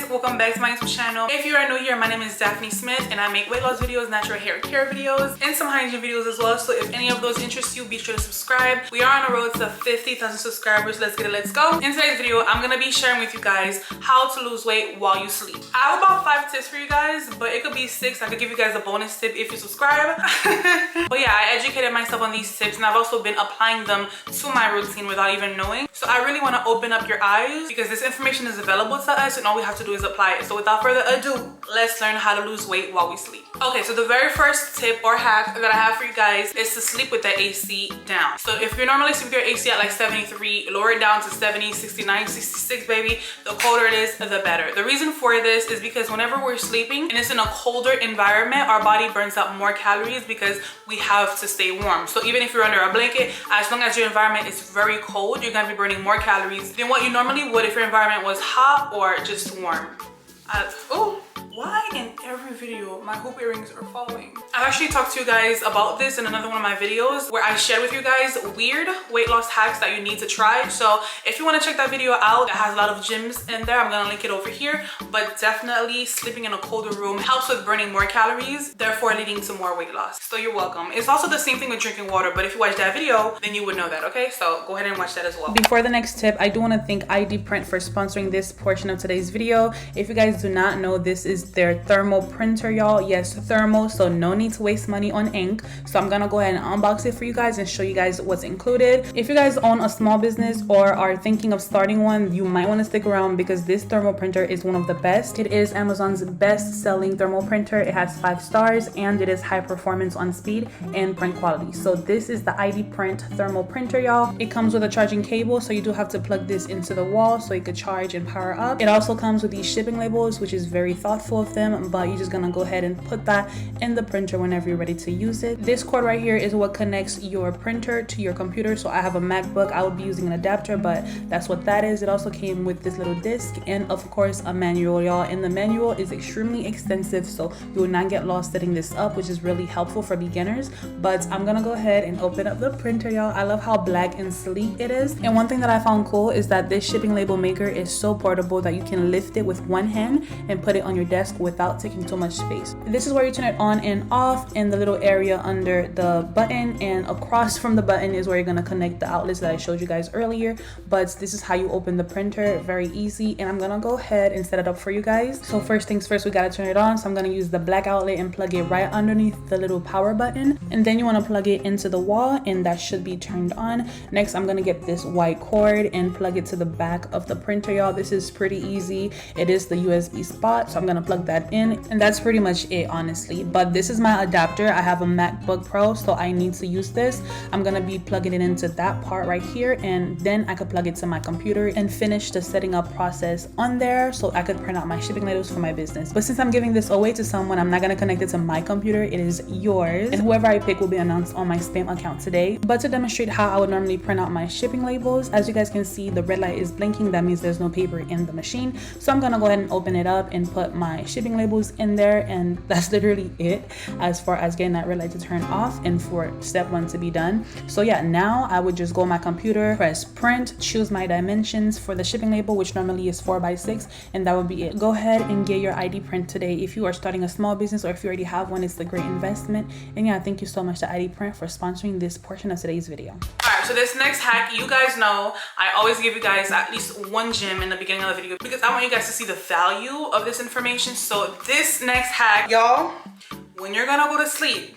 welcome back to my YouTube channel. If you are new here, my name is Daphne Smith and I make weight loss videos, natural hair care videos, and some hygiene videos as well. So if any of those interest you, be sure to subscribe. We are on the road to 50,000 subscribers. Let's get it, let's go. In today's video, I'm gonna be sharing with you guys how to lose weight while you sleep. I have about 5 tips for you guys, but it could be 6. I could give you guys a bonus tip if you subscribe. But yeah, I educated myself on these tips and I've also been applying them to my routine without even knowing. So I really want to open up your eyes because this information is available to us and all we have to do is apply it. So without further ado, let's learn how to lose weight while we sleep. Okay, so the very first tip or hack that I have for you guys is to sleep with the AC down. So if you're normally sleeping with your AC at like 73, lower it down to 70, 69, 66, baby. The colder it is, the better. The reason for this is because whenever we're sleeping and it's in a colder environment, our body burns up more calories because we have to stay warm. So even if you're under a blanket, as long as your environment is very cold, you're gonna be burning more calories than what you normally would if your environment was hot or just warm. Oh, why in every video my hoop earrings are falling? I've actually talked to you guys about this in another one of my videos where I shared with you guys weird weight loss hacks that you need to try. So if you want to check that video out, it has a lot of gems in there. I'm gonna link it over here. But definitely sleeping in a colder room helps with burning more calories, therefore leading to more weight loss. So you're welcome. It's also the same thing with drinking water, but if you watch that video, then you would know that, okay? So go ahead and watch that as well. Before the next tip, I do want to thank iDPRT for sponsoring this portion of today's video. If you guys do not know, this is their thermal printer, y'all. Yes, thermal, so no need to waste money on ink. So I'm gonna go ahead and unbox it for you guys and show you guys what's included. If you guys own a small business or are thinking of starting one, you might want to stick around because this thermal printer is one of the best. It is Amazon's best-selling thermal printer. It has 5 stars and it is high performance on speed and print quality. So this is the iDPRT thermal printer, y'all. It comes with a charging cable, so you do have to plug this into the wall so it could charge and power up. It also comes with these shipping labels, which is very thoughtful of them, but you're just gonna go ahead and put that in the printer whenever you're ready to use it. This cord right here is what connects your printer to your computer. So I have a MacBook. I would be using an adapter, but that's what that is. It also came with this little disc and of course a manual, y'all, and the manual is extremely extensive, so you will not get lost setting this up, which is really helpful for beginners. But I'm gonna go ahead and open up the printer, y'all. I love how black and sleek it is, and one thing that I found cool is that this shipping label maker is so portable that you can lift it with one hand and put it on your desk without taking too much space. This is where you turn it on and off in the little area under the button, and across from the button is where you're going to connect the outlets that I showed you guys earlier. But this is how you open the printer, very easy, and I'm gonna go ahead and set it up for you guys. So first things first, we got to turn it on. So I'm going to use the black outlet and plug it right underneath the little power button, and then you want to plug it into the wall and that should be turned on. Next, I'm going to get this white cord and plug it to the back of the printer, y'all. This is pretty easy. It is the USB spot, so I'm going to plug that in, and that's pretty much it, honestly. But this is my adapter. I have a MacBook Pro, so I need to use this. I'm gonna be plugging it into that part right here, and then I could plug it to my computer and finish the setting up process on there so I could print out my shipping labels for my business. But since I'm giving this away to someone, I'm not gonna connect it to my computer. It is yours, and whoever I pick will be announced on my spam account today. But to demonstrate how I would normally print out my shipping labels, as you guys can see, the red light is blinking. That means there's no paper in the machine. So I'm gonna go ahead and open it up and put my shipping labels in there, and that's literally it as far as getting that red light to turn off and for step 1 to be done. So yeah, now I would just go on my computer, press print, choose my dimensions for the shipping label, which normally is 4x6, and that would be it. Go ahead and get your iDPRT today. If you are starting a small business or if you already have one, it's a great investment. And yeah, thank you so much to iDPRT for sponsoring this portion of today's video. All right, so this next hack, you guys know I always give you guys at least one gem in the beginning of the video because I want you guys to see the value of this information. So this next hack, y'all, when you're gonna go to sleep,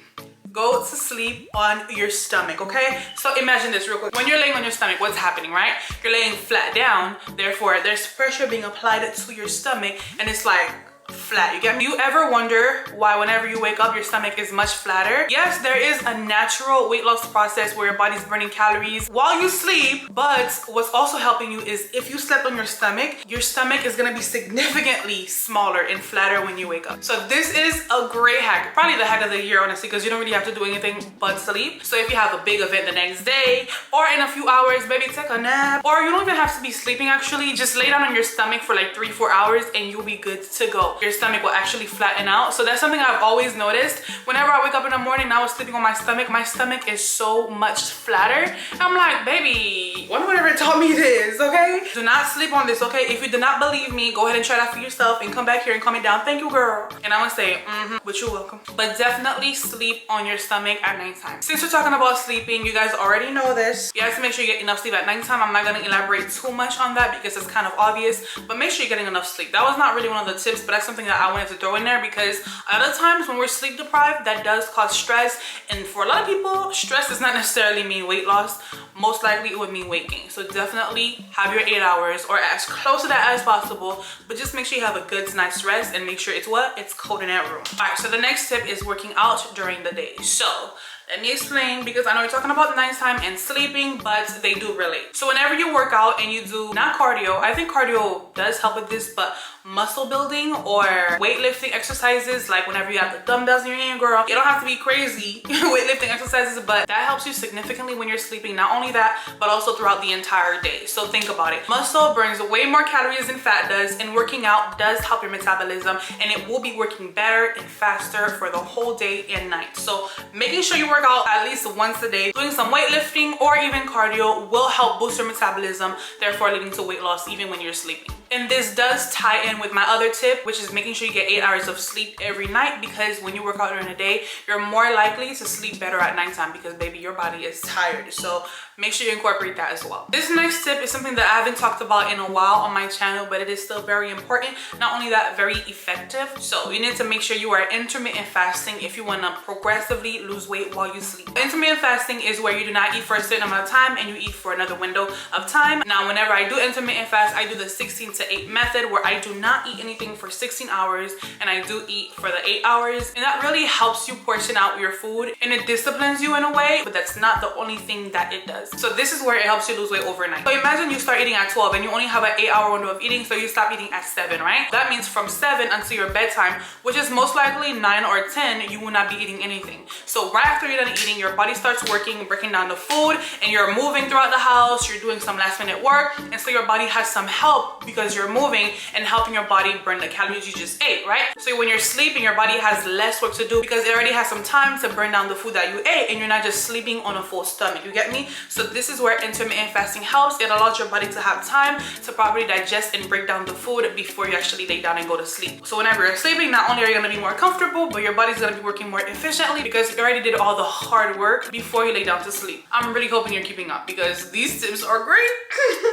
go to sleep on your stomach, okay? So imagine this real quick. When you're laying on your stomach, what's happening, right? You're laying flat down, therefore there's pressure being applied to your stomach and it's like flat. You get me? You ever wonder why whenever you wake up your stomach is much flatter? Yes, there is a natural weight loss process where your body's burning calories while you sleep, but what's also helping you is if you slept on your stomach is gonna be significantly smaller and flatter when you wake up. So this is a great hack, probably the hack of the year, honestly, because you don't really have to do anything but sleep. So if you have a big event the next day or in a few hours, maybe take a nap, or you don't even have to be sleeping actually, just lay down on your stomach for like 3-4 hours and you'll be good to go. your stomach will actually flatten out. So that's something I've always noticed. Whenever I wake up in the morning and I was sleeping on my stomach is so much flatter. I'm like, baby, one would ever taught me this, okay? Do not sleep on this, okay? If you do not believe me, go ahead and try that for yourself and come back here and comment down, thank you, girl. And I'm gonna say, but you're welcome. But definitely sleep on your stomach at nighttime. Since we're talking about sleeping, you guys already know this. You have to make sure you get enough sleep at nighttime. I'm not gonna elaborate too much on that because it's kind of obvious, but make sure you're getting enough sleep. That was not really one of the tips, but that's something that I wanted to throw in there because a lot of times when we're sleep deprived, that does cause stress. And for a lot of people, stress does not necessarily mean weight loss. Most likely it would mean weight gain. So definitely have your 8 hours or as close to that as possible, but just make sure you have a good night's rest and make sure it's what? It's cold in that room. All right, so the next tip is working out during the day. So let me explain, because I know we're talking about nighttime and sleeping, but they do relate. So whenever you work out and you do, not cardio, I think cardio does help with this, but muscle building or weightlifting exercises, like whenever you have the dumbbells in your hand, girl, you don't have to be crazy weightlifting exercises, but that helps you significantly when you're sleeping. Not only that, but also throughout the entire day. So think about it. Muscle burns way more calories than fat does, and working out does help your metabolism, and it will be working better and faster for the whole day and night. So making sure you work out at least once a day, doing some weightlifting or even cardio will help boost your metabolism, therefore leading to weight loss even when you're sleeping. And this does tie in with my other tip, which is making sure you get 8 hours of sleep every night, because when you work out during the day, you're more likely to sleep better at nighttime because baby, your body is tired. So make sure you incorporate that as well. This next tip is something that I haven't talked about in a while on my channel, but it is still very important. Not only that, very effective. So you need to make sure you are intermittent fasting if you want to progressively lose weight while you sleep. Intermittent fasting is where you do not eat for a certain amount of time and you eat for another window of time. Now, whenever I do intermittent fast, I do the 16 to 8 method, where I do not eat anything for 16 hours and I do eat for the 8 hours. And that really helps you portion out your food and it disciplines you in a way, but that's not the only thing that it does. So this is where it helps you lose weight overnight. So imagine you start eating at 12 and you only have an 8-hour window of eating, so you stop eating at 7, right? That means from 7 until your bedtime, which is most likely 9 or 10, you will not be eating anything. So right after you're done eating, your body starts working, breaking down the food, and you're moving throughout the house, you're doing some last minute work, and so your body has some help because you're moving and helping your body burn the calories you just ate, right? So when you're sleeping, your body has less work to do because it already has some time to burn down the food that you ate, and you're not just sleeping on a full stomach. You get me? So this is where intermittent fasting helps. It allows your body to have time to properly digest and break down the food before you actually lay down and go to sleep. So whenever you're sleeping, not only are you going to be more comfortable, but your body's going to be working more efficiently because you already did all the hard work before you lay down to sleep. I'm really hoping you're keeping up because these tips are great.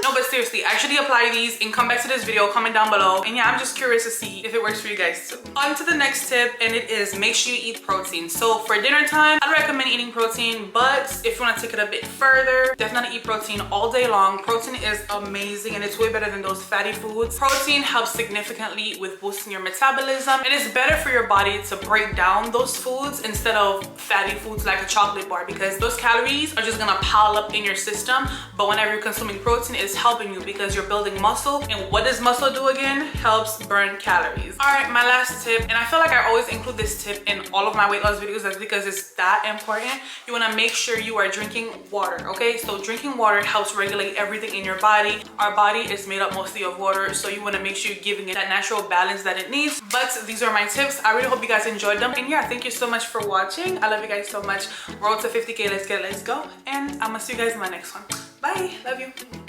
No, but seriously, actually apply these and come back to this video, comment down below. And yeah, I'm just curious to see if it works for you guys too. On to the next tip, and it is make sure you eat protein. So for dinner time, I'd recommend eating protein, but if you want to take it a bit further, definitely eat protein all day long. Protein is amazing and it's way better than those fatty foods. Protein helps significantly with boosting your metabolism, and it's better for your body to break down those foods instead of fatty foods like a chocolate bar, because those calories are just gonna pile up in your system. But whenever you're consuming protein, it's helping you because you're building muscle, and what does muscle do again? Helps burn calories. All right, my last tip, and I feel like I always include this tip in all of my weight loss videos, that's because it's that important. You want to make sure you are drinking water, okay? So drinking water helps regulate everything in your body. Our body is made up mostly of water, so you want to make sure you're giving it that natural balance that it needs. But these are my tips. I really hope you guys enjoyed them, and yeah, thank you so much for watching. I love you guys so much. Road to 50K, let's go, and I'm gonna see you guys in my next one. Bye, love you.